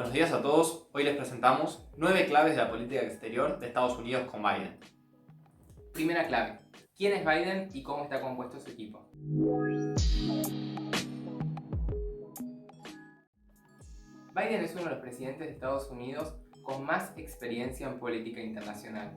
Buenos días a todos, hoy les presentamos 9 claves de la política exterior de Estados Unidos con Biden. Primera clave, ¿quién es Biden y cómo está compuesto su equipo? Biden es uno de los presidentes de Estados Unidos con más experiencia en política internacional.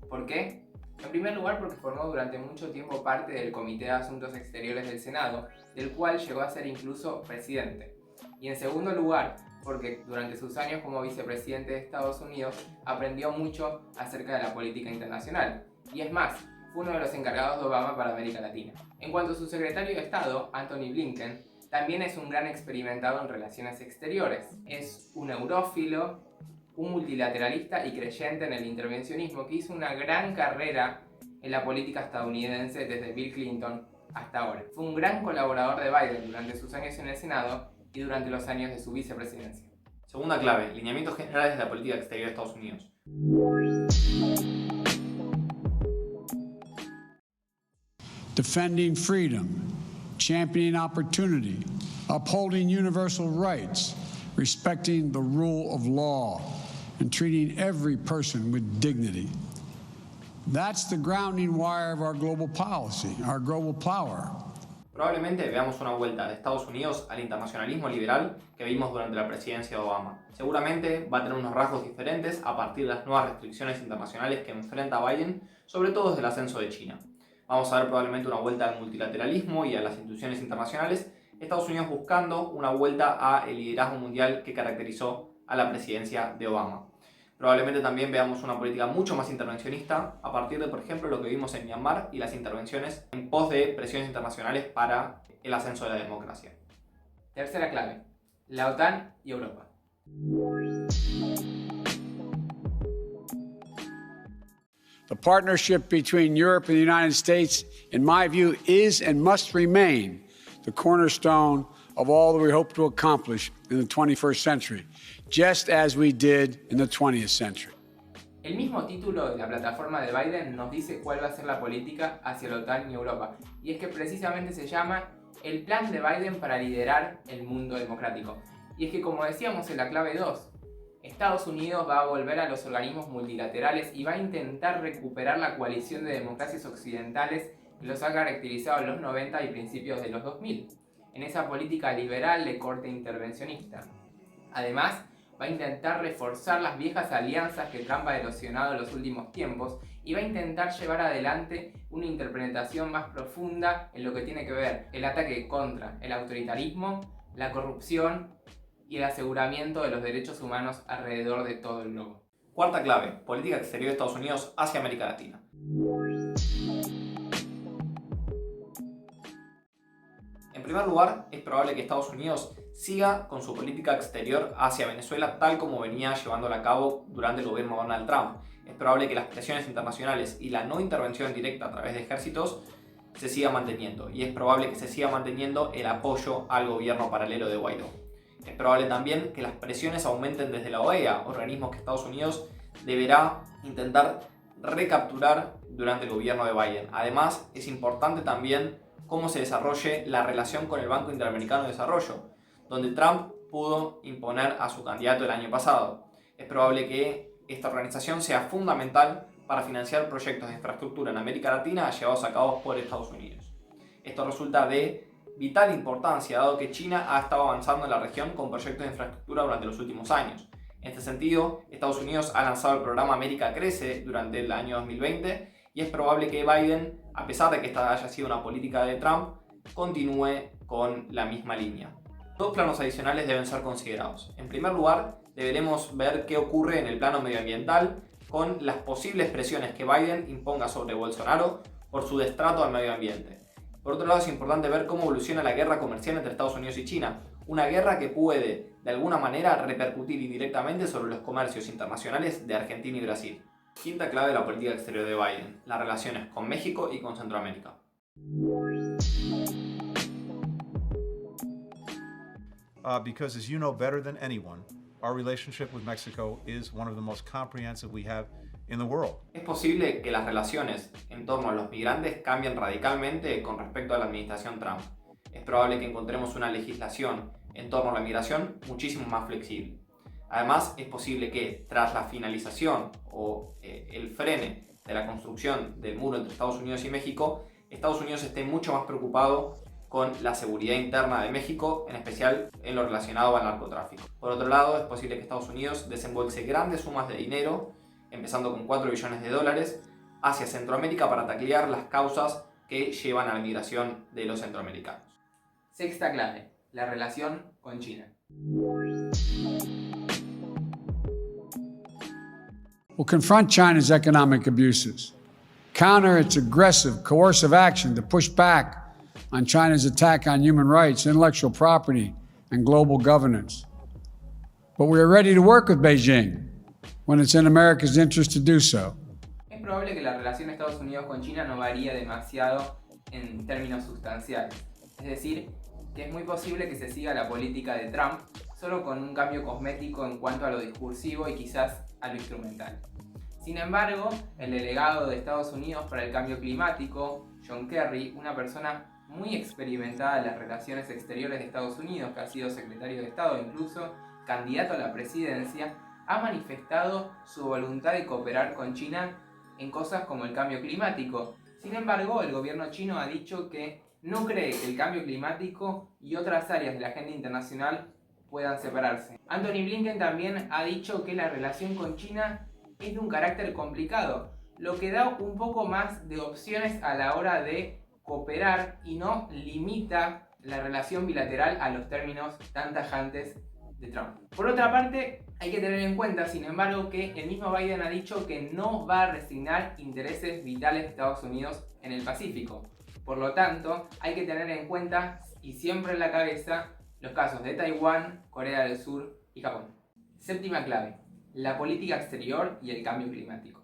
¿Por qué? En primer lugar porque formó durante mucho tiempo parte del Comité de Asuntos Exteriores del Senado, del cual llegó a ser incluso presidente. Y en segundo lugar, porque durante sus años como vicepresidente de Estados Unidos aprendió mucho acerca de la política internacional. Y es más, fue uno de los encargados de Obama para América Latina. En cuanto a su secretario de Estado, Antony Blinken, también es un gran experimentado en relaciones exteriores. Es un eurófilo, un multilateralista y creyente en el intervencionismo que hizo una gran carrera en la política estadounidense desde Bill Clinton hasta ahora. Fue un gran colaborador de Biden durante sus años en el Senado y durante los años de su vicepresidencia. Segunda clave, lineamientos generales de la política exterior de Estados Unidos. Defending freedom, championing opportunity, upholding universal rights, respecting the rule of law, and treating every person with dignity. That's the grounding wire of our global policy, our global power. Probablemente veamos una vuelta de Estados Unidos al internacionalismo liberal que vimos durante la presidencia de Obama. Seguramente va a tener unos rasgos diferentes a partir de las nuevas restricciones internacionales que enfrenta Biden, sobre todo desde el ascenso de China. Vamos a ver probablemente una vuelta al multilateralismo y a las instituciones internacionales, Estados Unidos buscando una vuelta al liderazgo mundial que caracterizó a la presidencia de Obama. Probablemente también veamos una política mucho más intervencionista a partir de, por ejemplo, lo que vimos en Myanmar y las intervenciones en pos de presiones internacionales para el ascenso de la democracia. Tercera clave, la OTAN y Europa. The partnership between Europe and the United States, in my view, is and must remain the cornerstone of all that we hope to accomplish in the 21st century, just as we did in the 20th century. El mismo título de la plataforma de Biden nos dice cuál va a ser la política hacia la OTAN y Europa, y es que precisamente se llama el plan de Biden para liderar el mundo democrático. Y es que, como decíamos en la clave 2, Estados Unidos va a volver a los organismos multilaterales y va a intentar recuperar la coalición de democracias occidentales que los ha caracterizado en los 90 y principios de los 2000, en esa política liberal de corte intervencionista. Además, va a intentar reforzar las viejas alianzas que Trump ha erosionado en los últimos tiempos y va a intentar llevar adelante una interpretación más profunda en lo que tiene que ver el ataque contra el autoritarismo, la corrupción y el aseguramiento de los derechos humanos alrededor de todo el globo. Cuarta clave, política exterior de Estados Unidos hacia América Latina. En primer lugar, es probable que Estados Unidos siga con su política exterior hacia Venezuela tal como venía llevándola a cabo durante el gobierno de Donald Trump. Es probable que las presiones internacionales y la no intervención directa a través de ejércitos se siga manteniendo, y es probable que se siga manteniendo el apoyo al gobierno paralelo de Guaidó. Es probable también que las presiones aumenten desde la OEA, organismos que Estados Unidos deberá intentar recapturar durante el gobierno de Biden. Además, es importante también cómo se desarrolle la relación con el Banco Interamericano de Desarrollo, donde Trump pudo imponer a su candidato el año pasado. Es probable que esta organización sea fundamental para financiar proyectos de infraestructura en América Latina llevados a cabo por Estados Unidos. Esto resulta de vital importancia, dado que China ha estado avanzando en la región con proyectos de infraestructura durante los últimos años. En este sentido, Estados Unidos ha lanzado el programa América Crece durante el año 2020 y es probable que Biden, a pesar de que esta haya sido una política de Trump, continúe con la misma línea. Dos planos adicionales deben ser considerados. En primer lugar, deberemos ver qué ocurre en el plano medioambiental con las posibles presiones que Biden imponga sobre Bolsonaro por su destrato al medio ambiente. Por otro lado, es importante ver cómo evoluciona la guerra comercial entre Estados Unidos y China, una guerra que puede, de alguna manera, repercutir indirectamente sobre los comercios internacionales de Argentina y Brasil. Quinta clave de la política exterior de Biden, las relaciones con México y con Centroamérica. Because as you know better than anyone, our relationship with Mexico is one of the most comprehensive we have in the world. Es posible que las relaciones en torno a los migrantes cambien radicalmente con respecto a la administración Trump. Es probable que encontremos una legislación en torno a la migración muchísimo más flexible. Además, es posible que tras la finalización o el frene de la construcción del muro entre Estados Unidos y México, Estados Unidos esté mucho más preocupado con la seguridad interna de México, en especial en lo relacionado al narcotráfico. Por otro lado, es posible que Estados Unidos desembolse grandes sumas de dinero, empezando con $4 billones, hacia Centroamérica para taclear las causas que llevan a la migración de los centroamericanos. Sexta clave, la relación con China. Will confront China's economic abuses, counter its aggressive, coercive action to push back on China's attack on human rights, intellectual property, and global governance. But we are ready to work with Beijing when it's in America's interest to do so. Es probable que la relación de Estados Unidos con China no varíe demasiado en términos sustanciales. Es decir, que es muy posible que se siga la política de Trump, solo con un cambio cosmético en cuanto a lo discursivo y quizás a lo instrumental. Sin embargo, el delegado de Estados Unidos para el cambio climático, John Kerry, una persona muy experimentada en las relaciones exteriores de Estados Unidos, que ha sido secretario de Estado e incluso candidato a la presidencia, ha manifestado su voluntad de cooperar con China en cosas como el cambio climático. Sin embargo, el gobierno chino ha dicho que no cree que el cambio climático y otras áreas de la agenda internacional puedan separarse. Antony Blinken también ha dicho que la relación con China es de un carácter complicado, lo que da un poco más de opciones a la hora de cooperar y no limita la relación bilateral a los términos tan tajantes de Trump. Por otra parte, hay que tener en cuenta, sin embargo, que el mismo Biden ha dicho que no va a resignar intereses vitales de Estados Unidos en el Pacífico. Por lo tanto, hay que tener en cuenta y siempre en la cabeza los casos de Taiwán, Corea del Sur y Japón. Séptima clave, la política exterior y el cambio climático.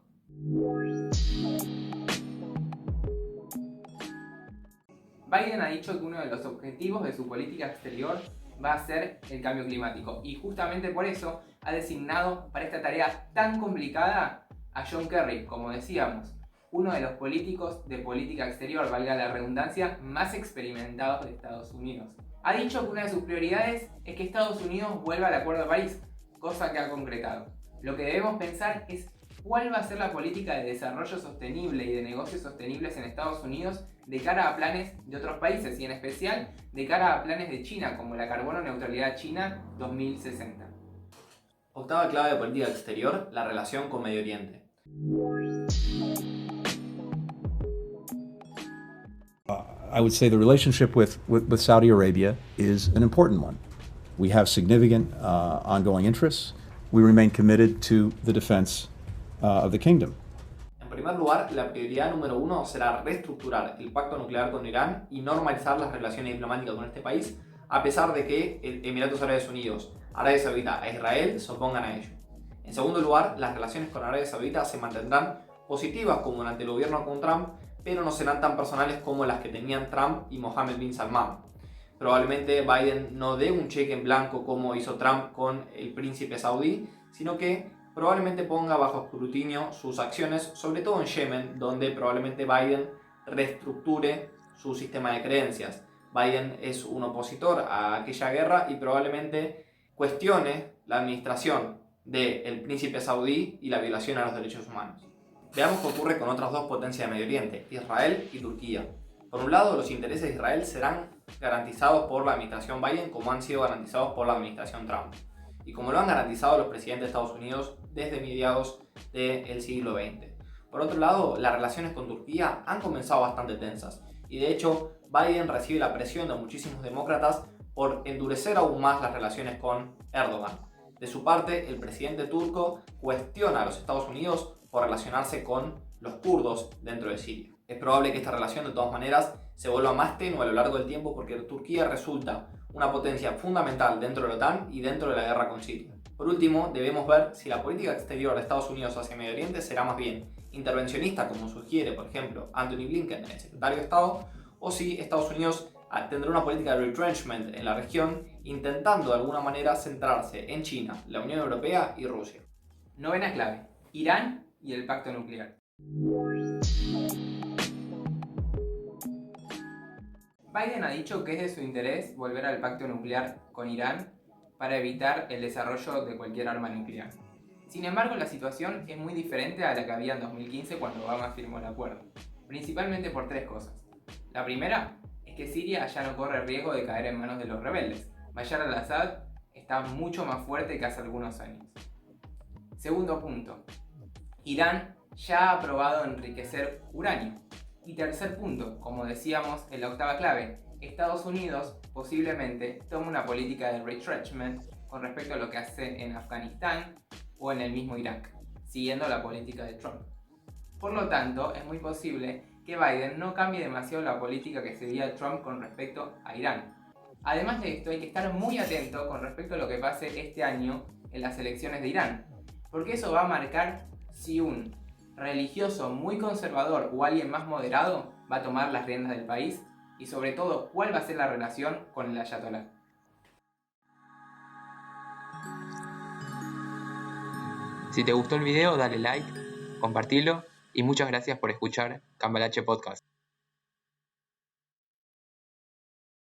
Biden ha dicho que uno de los objetivos de su política exterior va a ser el cambio climático y justamente por eso ha designado para esta tarea tan complicada a John Kerry, como decíamos, uno de los políticos de política exterior, valga la redundancia, más experimentados de Estados Unidos. Ha dicho que una de sus prioridades es que Estados Unidos vuelva al Acuerdo de París, cosa que ha concretado. Lo que debemos pensar es cuál va a ser la política de desarrollo sostenible y de negocios sostenibles en Estados Unidos de cara a planes de otros países y en especial de cara a planes de China, como la carbono neutralidad China 2060. Octava clave de política exterior, la relación con Medio Oriente. I would say the relationship with Saudi Arabia is an important one. We have significant ongoing interests. We remain committed to the defense of the kingdom. En primer lugar, la prioridad número 1 será reestructurar el pacto nuclear con Irán y normalizar las relaciones diplomáticas con este país, a pesar de que Emiratos Árabes Unidos, Arabia Saudita e Israel se opongan a ello. En segundo lugar, las relaciones con Arabia Saudita se mantendrán positivas como durante el gobierno con Trump, pero no serán tan personales como las que tenían Trump y Mohammed bin Salman. Probablemente Biden no dé un cheque en blanco como hizo Trump con el príncipe saudí, sino que probablemente ponga bajo escrutinio sus acciones, sobre todo en Yemen, donde probablemente Biden reestructure su sistema de creencias. Biden es un opositor a aquella guerra y probablemente cuestione la administración del príncipe saudí y la violación a los derechos humanos. Veamos qué ocurre con otras dos potencias de Medio Oriente, Israel y Turquía. Por un lado, los intereses de Israel serán garantizados por la administración Biden como han sido garantizados por la administración Trump y como lo han garantizado los presidentes de Estados Unidos desde mediados del siglo XX. Por otro lado, las relaciones con Turquía han comenzado bastante tensas y de hecho Biden recibe la presión de muchísimos demócratas por endurecer aún más las relaciones con Erdogan. De su parte, el presidente turco cuestiona a los Estados Unidos por relacionarse con los kurdos dentro de Siria. Es probable que esta relación de todas maneras se vuelva más tenue a lo largo del tiempo porque Turquía resulta una potencia fundamental dentro de la OTAN y dentro de la guerra con Siria. Por último, debemos ver si la política exterior de Estados Unidos hacia Medio Oriente será más bien intervencionista, como sugiere, por ejemplo, Antony Blinken, el secretario de Estado, o si Estados Unidos tendrá una política de retrenchment en la región, intentando de alguna manera centrarse en China, la Unión Europea y Rusia. Novena clave, Irán y el pacto nuclear. Biden ha dicho que es de su interés volver al pacto nuclear con Irán para evitar el desarrollo de cualquier arma nuclear. Sin embargo, la situación es muy diferente a la que había en 2015 cuando Obama firmó el acuerdo, principalmente por 3 cosas. La primera es que Siria ya no corre riesgo de caer en manos de los rebeldes. Bashar al-Assad está mucho más fuerte que hace algunos años. Segundo punto, Irán ya ha aprobado enriquecer uranio. Y tercer punto, como decíamos en la octava clave, Estados Unidos posiblemente tome una política de retrenchment con respecto a lo que hace en Afganistán o en el mismo Irak, siguiendo la política de Trump. Por lo tanto, es muy posible que Biden no cambie demasiado la política que seguía Trump con respecto a Irán. Además de esto, hay que estar muy atento con respecto a lo que pase este año en las elecciones de Irán, porque eso va a marcar si un religioso muy conservador o alguien más moderado va a tomar las riendas del país y sobre todo cuál va a ser la relación con el ayatolá. Si te gustó el video, dale like, compartilo y muchas gracias por escuchar Cambalache Podcast.